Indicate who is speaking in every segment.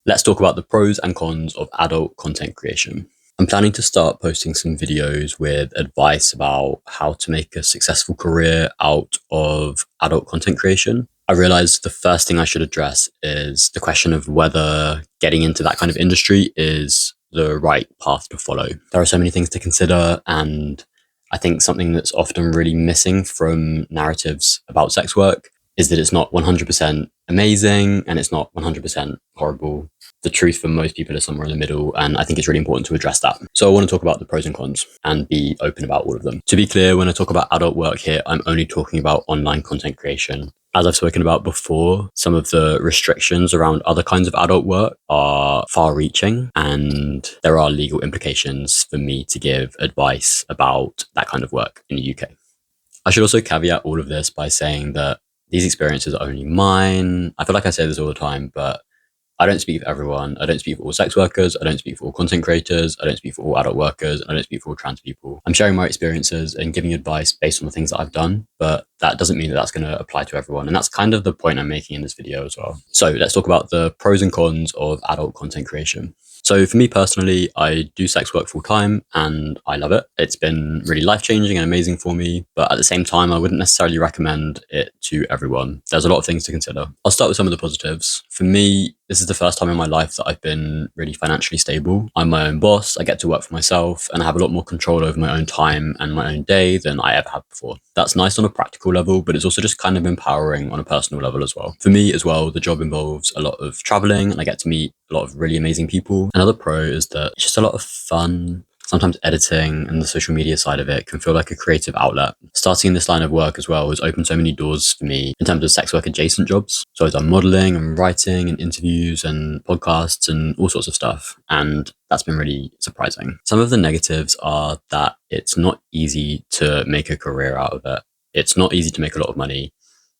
Speaker 1: Let's talk about the pros and cons of adult content creation. I'm planning to start posting some videos with advice about how to make a successful career out of adult content creation. I realized the first thing I should address is the question of whether getting into that kind of industry is the right path to follow. There are so many things to consider, and I think something that's often really missing from narratives about sex work is that it's not 100% amazing and it's not 100% horrible. The truth for most people is somewhere in the middle, and I think it's really important to address that. So I want to talk about the pros and cons and be open about all of them. To be clear, when I talk about adult work here, I'm only talking about online content creation. As I've spoken about before, some of the restrictions around other kinds of adult work are far-reaching, and there are legal implications for me to give advice about that kind of work in the UK. I should also caveat all of this by saying that these experiences are only mine. I feel like I say this all the time, but I don't speak for everyone. I don't speak for all sex workers. I don't speak for all content creators. I don't speak for all adult workers. I don't speak for all trans people. I'm sharing my experiences and giving advice based on the things that I've done, but that doesn't mean that that's going to apply to everyone. And that's kind of the point I'm making in this video as well. So let's talk about the pros and cons of adult content creation. So for me personally, I do sex work full time and I love it. It's been really life-changing and amazing for me, but at the same time, I wouldn't necessarily recommend it to everyone. There's a lot of things to consider. I'll start with some of the positives. For me, this is the first time in my life that I've been really financially stable. I'm my own boss, I get to work for myself, and I have a lot more control over my own time and my own day than I ever had before. That's nice on a practical level, but it's also just kind of empowering on a personal level as well. For me as well, the job involves a lot of traveling and I get to meet a lot of really amazing people. Another pro is that it's just a lot of fun. Sometimes editing and the social media side of it can feel like a creative outlet. Starting in this line of work as well has opened so many doors for me in terms of sex work adjacent jobs. So I've done modeling and writing and interviews and podcasts and all sorts of stuff. And that's been really surprising. Some of the negatives are that it's not easy to make a career out of it. It's not easy to make a lot of money.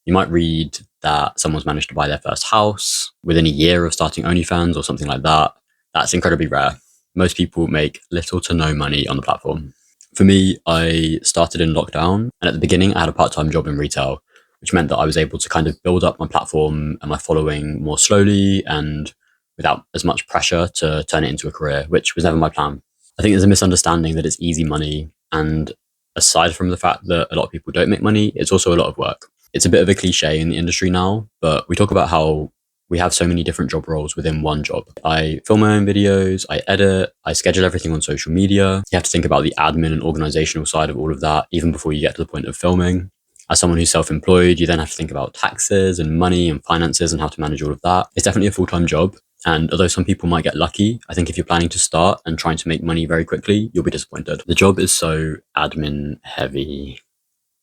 Speaker 1: You might read that someone's managed to buy their first house within a year of starting OnlyFans or something like that. That's incredibly rare. Most people make little to no money on the platform. For me, I started in lockdown, and at the beginning I had a part-time job in retail, which meant that I was able to kind of build up my platform and my following more slowly and without as much pressure to turn it into a career, which was never my plan. I think there's a misunderstanding that it's easy money, and aside from the fact that a lot of people don't make money, it's also a lot of work. It's a bit of a cliche in the industry now, but we talk about how we have so many different job roles within one job. I film my own videos, I edit, I schedule everything on social media. You have to think about the admin and organizational side of all of that, even before you get to the point of filming. As someone who's self-employed, you then have to think about taxes and money and finances and how to manage all of that. It's definitely a full-time job. And although some people might get lucky, I think if you're planning to start and trying to make money very quickly, you'll be disappointed. The job is so admin heavy.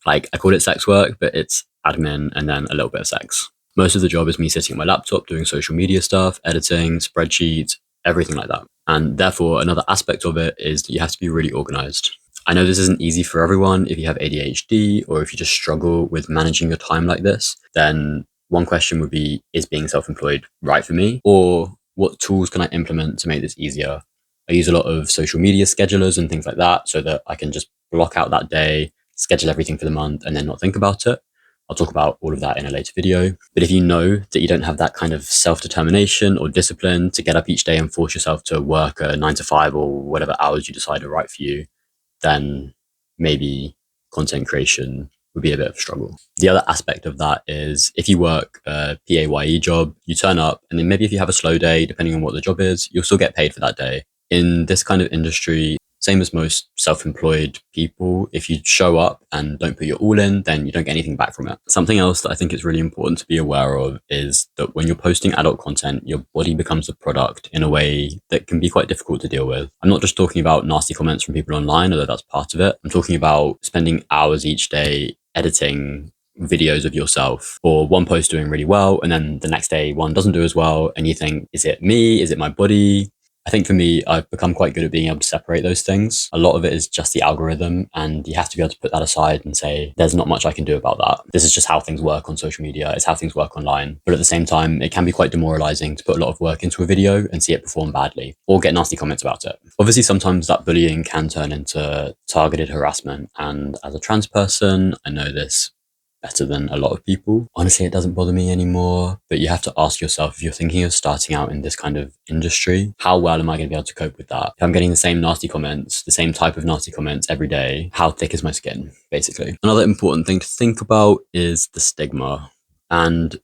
Speaker 1: Like, I call it sex work, but it's admin and then a little bit of sex. Most of the job is me sitting at my laptop doing social media stuff, editing, spreadsheets, everything like that. And therefore, another aspect of it is that you have to be really organized. I know this isn't easy for everyone. If you have ADHD or if you just struggle with managing your time like this, then one question would be, is being self-employed right for me? Or what tools can I implement to make this easier? I use a lot of social media schedulers and things like that so that I can just block out that day, schedule everything for the month, and then not think about it. I'll talk about all of that in a later video. But if you know that you don't have that kind of self-determination or discipline to get up each day and force yourself to work a 9 to 5 or whatever hours you decide are right for you, then maybe content creation would be a bit of a struggle. The other aspect of that is if you work a PAYE job, you turn up and then maybe if you have a slow day, depending on what the job is, you'll still get paid for that day. In this kind of industry, same as most self-employed people, if you show up and don't put your all in, then you don't get anything back from it. Something else that I think is really important to be aware of is that when you're posting adult content, your body becomes a product in a way that can be quite difficult to deal with. I'm not just talking about nasty comments from people online, although that's part of it. I'm talking about spending hours each day editing videos of yourself, or one post doing really well, and then the next day one doesn't do as well, and you think, is it me? Is it my body? I think for me, I've become quite good at being able to separate those things. A lot of it is just the algorithm, and you have to be able to put that aside and say, there's not much I can do about that. This is just how things work on social media. It's how things work online. But at the same time, it can be quite demoralizing to put a lot of work into a video and see it perform badly or get nasty comments about it. Obviously, sometimes that bullying can turn into targeted harassment. And as a trans person, I know this better than a lot of people. Honestly, it doesn't bother me anymore, but you have to ask yourself, if you're thinking of starting out in this kind of industry, how well am I going to be able to cope with that? If I'm getting the same nasty comments, the same type of nasty comments every day, how thick is my skin, basically? Another important thing to think about is the stigma. And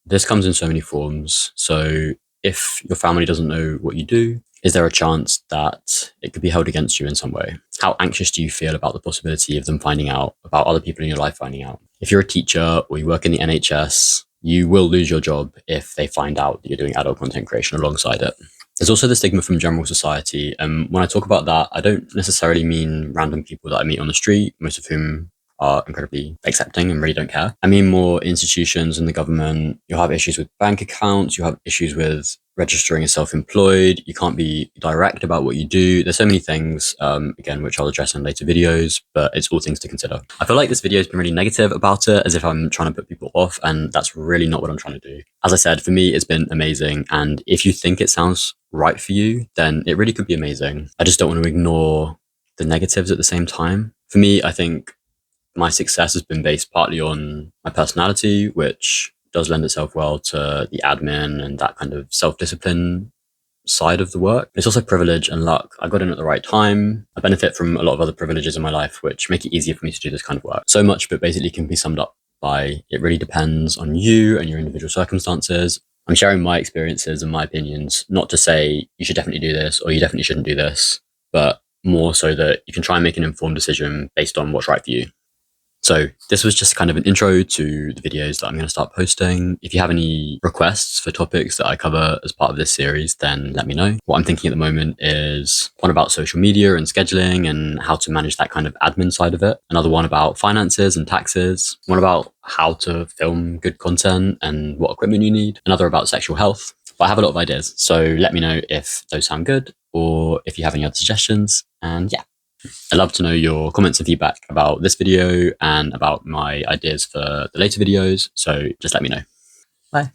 Speaker 1: this comes in so many forms. So if your family doesn't know what you do, is there a chance that it could be held against you in some way? How anxious do you feel about the possibility of them finding out, about other people in your life finding out? If you're a teacher or you work in the NHS, you will lose your job if they find out that you're doing adult content creation alongside it. There's also the stigma from general society. And when I talk about that, I don't necessarily mean random people that I meet on the street, most of whom are incredibly accepting and really don't care. I mean more institutions and the government. You'll have issues with bank accounts. You'll have issues with registering as self-employed. You can't be direct about what you do. There's so many things, again, which I'll address in later videos, but it's all things to consider. I feel like this video has been really negative about it, as if I'm trying to put people off, and that's really not what I'm trying to do. As I said, for me, it's been amazing. And if you think it sounds right for you, then it really could be amazing. I just don't want to ignore the negatives at the same time. For me, I think my success has been based partly on my personality, which does lend itself well to the admin and that kind of self-discipline side of the work. It's also privilege and luck. I got in at the right time. I benefit from a lot of other privileges in my life, which make it easier for me to do this kind of work. So much, but basically can be summed up by, it really depends on you and your individual circumstances. I'm sharing my experiences and my opinions, not to say you should definitely do this or you definitely shouldn't do this, but more so that you can try and make an informed decision based on what's right for you. So this was just kind of an intro to the videos that I'm going to start posting. If you have any requests for topics that I cover as part of this series, then let me know. What I'm thinking at the moment is one about social media and scheduling and how to manage that kind of admin side of it. Another one about finances and taxes. One about how to film good content and what equipment you need. Another about sexual health. But I have a lot of ideas, so let me know if those sound good or if you have any other suggestions. And yeah. I'd love to know your comments and feedback about this video and about my ideas for the later videos. So just let me know. Bye.